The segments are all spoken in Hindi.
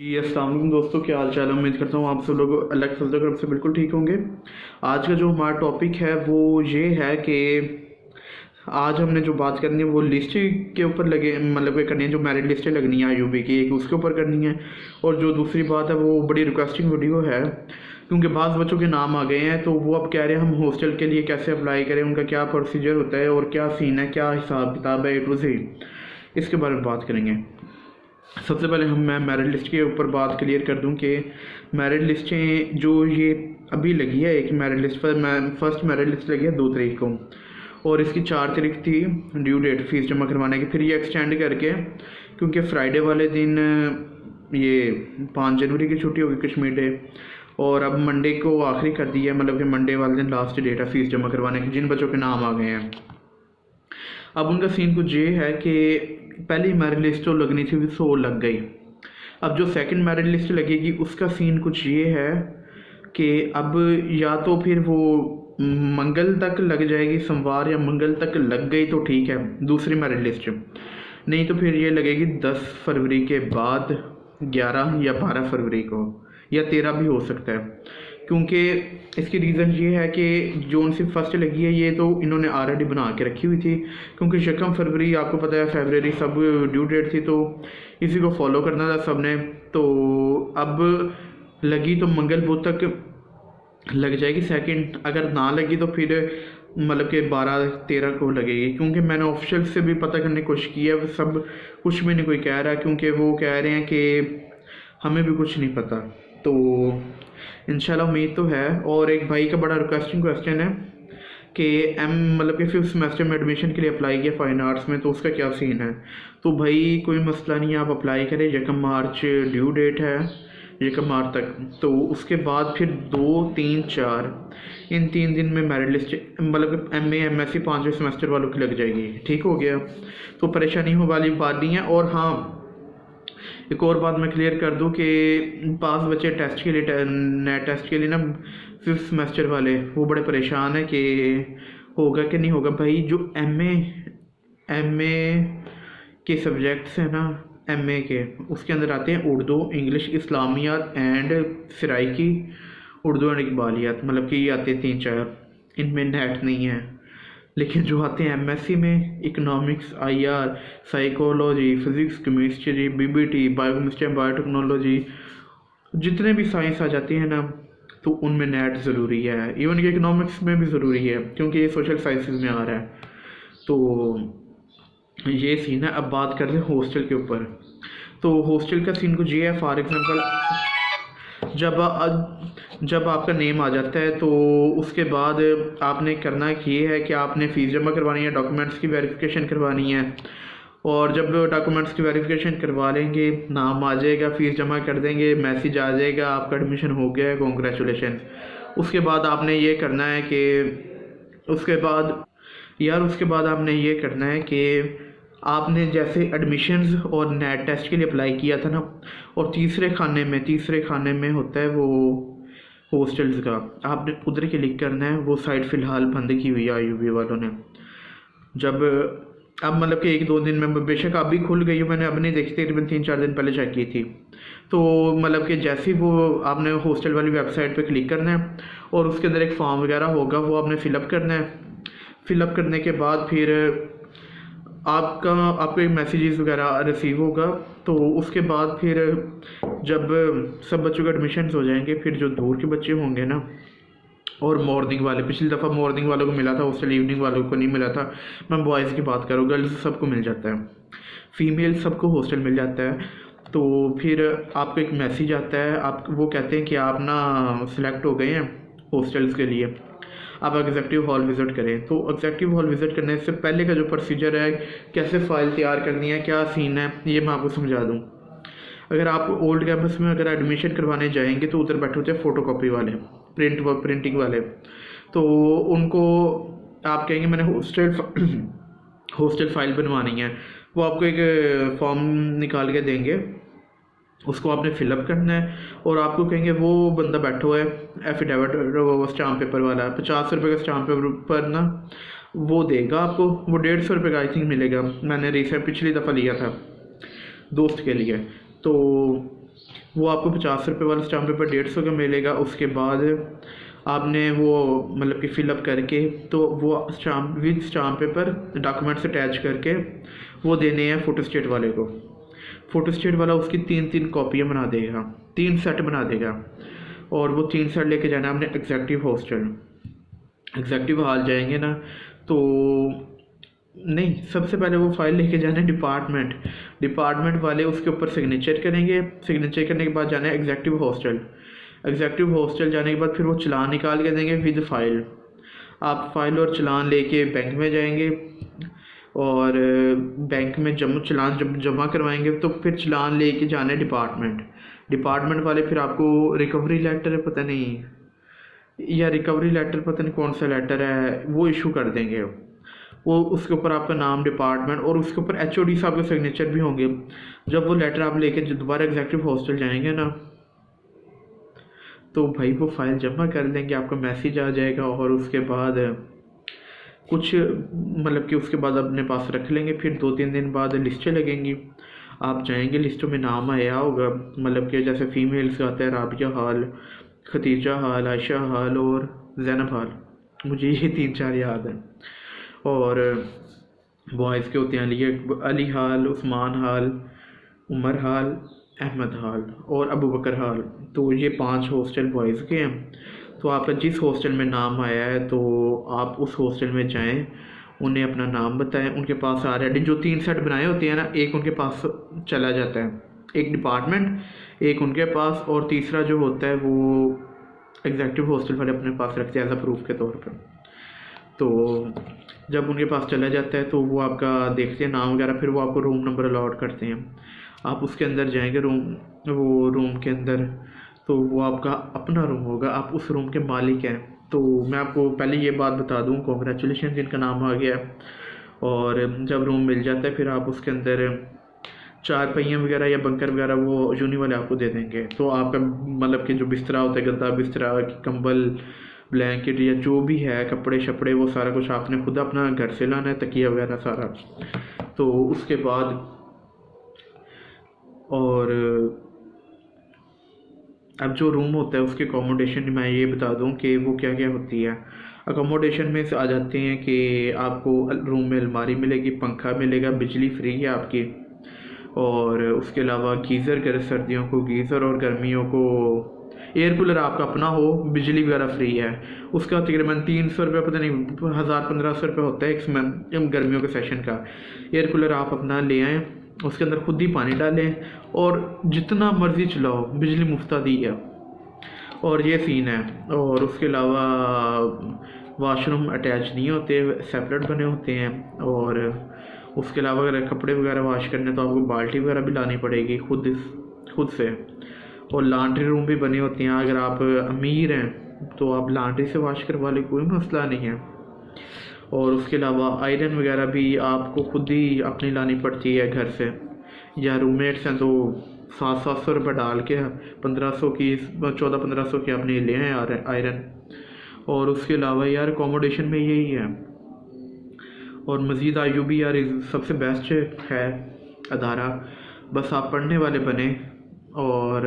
जी अस्सलाम वालेकुम दोस्तों, क्या हाल चाल है। उम्मीद करता हूँ आप सब लोग अल्लाह के फजल करम से बिल्कुल ठीक होंगे। आज का जो हमारा टॉपिक है वो ये है कि आज हमने जो बात करनी है वो लिस्ट के ऊपर लगे मतलब कि करनी है। जो मेरिट लिस्टें लगनी है आईयूबी की, एक उसके ऊपर करनी है। और जो दूसरी बात है वो बड़ी रिक्वेस्टिंग वीडियो है, क्योंकि बाज़ बच्चों के नाम आ गए हैं तो वो अब कह रहे हैं हम हॉस्टल के लिए कैसे अप्लाई करें, उनका क्या प्रोसीजर होता है और क्या सीन है, क्या हिसाब किताब है, ए टू ज़ेड इसके बारे में बात करेंगे। सबसे पहले मैं मेरिट लिस्ट के ऊपर बात क्लियर कर दूं कि मेरिट लिस्टें जो ये अभी लगी है, एक मेरिट लिस्ट पर फर्स्ट मेरिट लिस्ट लगी है 2 तारीख को, और इसकी 4 तारीख थी ड्यू डेट फ़ीस जमा करवाने की। फिर ये एक्सटेंड करके, क्योंकि फ्राइडे वाले दिन ये 5 जनवरी की छुट्टी होगी कश्मीर डे, और अब मंडे को आखिरी कर दी है, मतलब कि मंडे वाले दिन लास्ट डेट है फ़ीस जमा करवाने की, जिन बच्चों के नाम आ गए हैं। अब उनका सीन कुछ ये है कि पहली मेरिट लिस्ट जो लगनी थी वो लग गई। अब जो सेकंड मेरिट लिस्ट लगेगी उसका सीन कुछ ये है कि अब या तो फिर वो मंगल तक लग जाएगी, सोमवार या मंगल तक लग गई तो ठीक है दूसरी मेरिट लिस्ट, नहीं तो फिर ये लगेगी 10 फरवरी के बाद, 11 या 12 फरवरी को, या 13 भी हो सकता है। क्योंकि इसकी रीज़न ये है कि जो उनसे फर्स्ट लगी है ये तो इन्होंने ऑलरेडी बना के रखी हुई थी, क्योंकि 2 फरवरी आपको पता है फरवरी सब ड्यू डेट थी, तो इसी को फॉलो करना था सबने। तो अब लगी तो मंगल बुध तक लग जाएगी सेकंड, अगर ना लगी तो फिर मतलब कि 12-13 को लगेगी। क्योंकि मैंने ऑफिशियल से भी पता करने की कोशिश की है, सब कुछ भी नहीं कोई कह रहा, क्योंकि वो कह रहे हैं कि हमें भी कुछ नहीं पता। तो इंशाल्लाह उम्मीद तो है। और एक भाई का बड़ा रिक्वेस्टिंग क्वेश्चन है कि मतलब कि 5th सेमेस्टर में एडमिशन के लिए अप्लाई किया फाइन आर्ट्स में, तो उसका क्या सीन है। तो भाई कोई मसला नहीं है, आप अप्लाई करें। 1 मार्च ड्यू डेट है, 1 मार्च तक। तो उसके बाद फिर 2, 3, 4 इन 3 दिन में मेरिट लिस्ट मतलब MA MSc 5वें सेमेस्टर वालों की लग जाएगी। ठीक हो गया, तो परेशानी हो वाली बात नहीं है। और हाँ, एक और बात मैं क्लियर कर दूं कि पास बच्चे टेस्ट के लिए, नेट टेस्ट के लिए ना 5th सेमेस्टर वाले, वो बड़े परेशान है कि होगा कि नहीं होगा। भाई जो MA के सब्जेक्ट्स हैं ना, MA के उसके अंदर आते हैं Urdu, English, Islamiyat and Saraiki, Urdu and Iqbaliyat, मतलब कि ये आते हैं 3-4, इनमें नेट नहीं है। लेकिन जो आते हैं MSc में, economics, IR, psychology, physics, chemistry, BBT, biochemistry, biotechnology, जितने भी साइंस आ जाती है ना, तो उनमें नेट ज़रूरी है। इवन कि इकोनॉमिक्स में भी ज़रूरी है, क्योंकि ये सोशल साइंसेज में आ रहा है। तो ये सीन है। अब बात करते हैं हॉस्टल के ऊपर। तो हॉस्टल का सीन कुछ ये है, फॉर एग्ज़ाम्पल जब आपका नेम आ जाता है तो उसके बाद आपने करना ये है कि आपने फ़ीस जमा करवानी है, डॉक्यूमेंट्स की वेरिफिकेशन करवानी है। और जब डॉक्यूमेंट्स की वेरिफिकेशन करवा लेंगे, नाम आ जाएगा, फ़ीस जमा कर देंगे, मैसेज आ जाएगा आपका एडमिशन हो गया है, कॉन्ग्रेचुलेशन। उसके बाद आपने ये करना है कि उसके बाद आपने ये करना है कि आपने जैसे एडमिशन्स और नेट टेस्ट के लिए अप्लाई किया था ना, और तीसरे खाने में होता है वो हॉस्टल्स का, आपने उधर क्लिक करना है। वो साइट फ़िलहाल बंद की हुई है आईयूबी वालों ने। जब अब मतलब कि 1-2 दिन में, बेशक अब भी खुल गई है, मैंने अब नहीं देखी थी, तकरीबन 3-4 दिन पहले चेक की थी। तो मतलब कि जैसे ही वो आपने हॉस्टल वाली वेबसाइट पे क्लिक करना है, और उसके अंदर एक फॉर्म वगैरह होगा, वो आपने फ़िलअप करना है। फ़िलअप करने के बाद फिर आपको एक मैसेजेस वगैरह रिसीव होगा। तो उसके बाद फिर जब सब बच्चों के एडमिशन्स हो जाएंगे, फिर जो दूर के बच्चे होंगे ना, और मॉर्निंग वाले, पिछली दफ़ा मॉर्निंग वालों को मिला था हॉस्टल, इवनिंग वालों को नहीं मिला था। मैं बॉयज़ की बात करूँ, गर्ल्स सबको मिल जाता है, फ़ीमेल सबको हॉस्टल मिल जाता है। तो फिर आपको एक मैसेज आता है, आप वो कहते हैं कि आप ना सिलेक्ट हो गए हैं हॉस्टल्स के लिए, आप एग्जेक्टिव हॉल विज़िट करें। तो एग्जेक्टिव हॉल विज़िट करने से पहले का जो प्रोसीजर है, कैसे फ़ाइल तैयार करनी है, क्या सीन है, ये मैं आपको समझा दूँ। अगर आप ओल्ड कैंपस में अगर एडमिशन करवाने जाएंगे तो उधर बैठे होते हैं फ़ोटोकॉपी वाले, प्रिंटिंग वाले। तो उनको आप कहेंगे मैंने हॉस्टल फ़ाइल बनवानी है, वो आपको एक फॉर्म निकाल के देंगे, उसको आपने फ़िलअप करना है। और आपको कहेंगे वो बंदा बैठा हुआ है एफिडेविट, वो स्टाम्प पेपर वाला, 50 रुपये का स्टाम्प पेपर पर ना वो देगा आपको, वो 150 रुपये का आई थिंक मिलेगा। मैंने रिसेंट पिछली दफ़ा लिया था दोस्त के लिए। तो वो आपको 50 रुपये वाला स्टाम्प पेपर 150 का मिलेगा। उसके बाद आपने वो मतलब कि फिलअप करके तो वो stamp with stamp paper documents attach करके वो देने हैं फ़ोटो स्टेट वाले को। फ़ोटो स्टेट वाला उसकी 3 कॉपियाँ बना देगा, 3 सेट बना देगा, और वो 3 सेट लेके जाना है आपने एग्जेक्टिव हॉस्टल। एग्जेक्टिव हॉल जाएंगे ना तो नहीं, सबसे पहले वो फाइल लेके जाना है डिपार्टमेंट वाले उसके ऊपर सिग्नेचर करेंगे। सिग्नेचर करने के बाद जाना है एग्जेक्टिव हॉस्टल जाने के बाद फिर वो चालान निकाल के देंगे विद फाइल। आप फाइल और चालान लेके बैंक में जाएंगे और बैंक में चालान जब जमा करवाएंगे तो फिर चालान लेके जाना है डिपार्टमेंट वाले फिर आपको रिकवरी लेटर पता नहीं कौन सा लेटर है वो इशू कर देंगे। वो उसके ऊपर आपका नाम, डिपार्टमेंट और उसके ऊपर HOD साहब के सिग्नेचर भी होंगे। जब वो लेटर आप लेके दोबारा एग्जेक्टिव हॉस्टल जाएंगे ना तो भाई वो फाइल जमा कर देंगे, आपका मैसेज आ जाएगा और उसके बाद कुछ मतलब कि उसके बाद अपने पास रख लेंगे। फिर 2-3 दिन बाद लिस्टें लगेंगी, आप जाएंगे, लिस्टों में नाम आया होगा मतलब कि जैसे फीमेल्स का आता है राबिया हाल, खतीजा हाल, आयशा हाल और जैनब हाल, मुझे ये 3-4 याद हैं। और बॉयज़ के होते हैं अली हाल, उस्मान हाल, उमर हाल, अहमद हाल और अबू बकर हाल। तो ये 5 हॉस्टल बॉयज़ के हैं। तो आपका जिस हॉस्टल में नाम आया है तो आप उस हॉस्टल में जाएं, उन्हें अपना नाम बताएं। उनके पास ऑलरेडी जो 3 सेट बनाए होते हैं ना, एक उनके पास चला जाता है, एक डिपार्टमेंट, एक उनके पास, और तीसरा जो होता है वो एग्जेक्टिव हॉस्टल वाले अपने पास रखते हैं एज अ प्रूफ के तौर पर। तो जब उनके पास चला जाता है तो वो आपका देखते हैं नाम वगैरह, फिर वो आपको रूम नंबर अलॉट करते हैं। आप उसके अंदर जाएंगे रूम के अंदर, तो वो आपका अपना रूम होगा, आप उस रूम के मालिक हैं। तो मैं आपको पहले ये बात बता दूं, कॉन्ग्रेचुलेशन जिनका नाम आ गया। और जब रूम मिल जाता है फिर आप उसके अंदर 4 पहियाँ वगैरह या बंकर वगैरह वो यूनी वाले आपको दे देंगे। तो आपका मतलब कि जो बिस्तरा होता है, गद्दा बिस्तरा, कंबल, ब्लैंकेट या जो भी है, कपड़े शपड़े, वो सारा कुछ आपने खुद अपना घर से लाना है, तकिया वगैरह सारा। तो उसके बाद और अब जो रूम होता है उसके अकोमोडेशन मैं ये बता दूं कि वो क्या क्या होती है। अकोमोडेशन में से आ जाते हैं कि आपको रूम में अलमारी मिलेगी, पंखा मिलेगा, बिजली फ्री है आपकी, और उसके अलावा गीज़र कर सर्दियों को गीज़र और गर्मियों को एयर कूलर आपका अपना हो, बिजली वगैरह फ्री है। उसका तकरीबन 300 रुपये, पता नहीं 1000-1500 रुपये होता है एक गर्मियों के सेशन का। एयर कूलर आप अपना ले आएँ, उसके अंदर खुद ही पानी डालें और जितना मर्ज़ी चलाओ, बिजली मुफ्त दी है। और ये सीन है। और उसके अलावा वाशरूम अटैच नहीं होते, सेपरेट बने होते हैं। और उसके अलावा अगर कपड़े वगैरह वाश करने तो आपको बाल्टी वगैरह भी लानी पड़ेगी खुद से। और लॉन्ड्री रूम भी बने होते हैं, अगर आप अमीर हैं तो आप लॉन्ड्री से वाश करवा लें, कोई मसला नहीं है। और उसके अलावा आयरन वगैरह भी आपको खुद ही अपनी लानी पड़ती है घर से, या रूममेट्स हैं तो 700-700 रुपये डाल के 1500 की 1400-1500 की अपने ले हैं आयरन। और उसके अलावा यार अकोमोडेशन में यही है। और मज़ीद IUB यार सबसे बेस्ट है अदारा, बस आप पढ़ने वाले बने और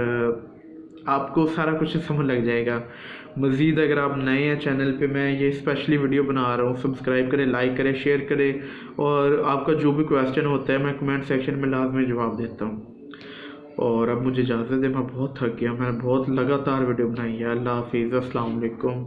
आपको सारा कुछ समझ लग जाएगा। मज़ीद अगर आप नए हैं चैनल पे, मैं ये स्पेशली वीडियो बना रहा हूँ, सब्सक्राइब करें, लाइक करें, शेयर करें, और आपका जो भी क्वेश्चन होता है मैं कमेंट सेक्शन में लाजमी जवाब देता हूँ। और अब मुझे इजाज़त है, मैं बहुत थक गया, मैंने बहुत लगातार वीडियो बनाई है। अल्लाह हाफिज़, अस्सलाम वालेकुम।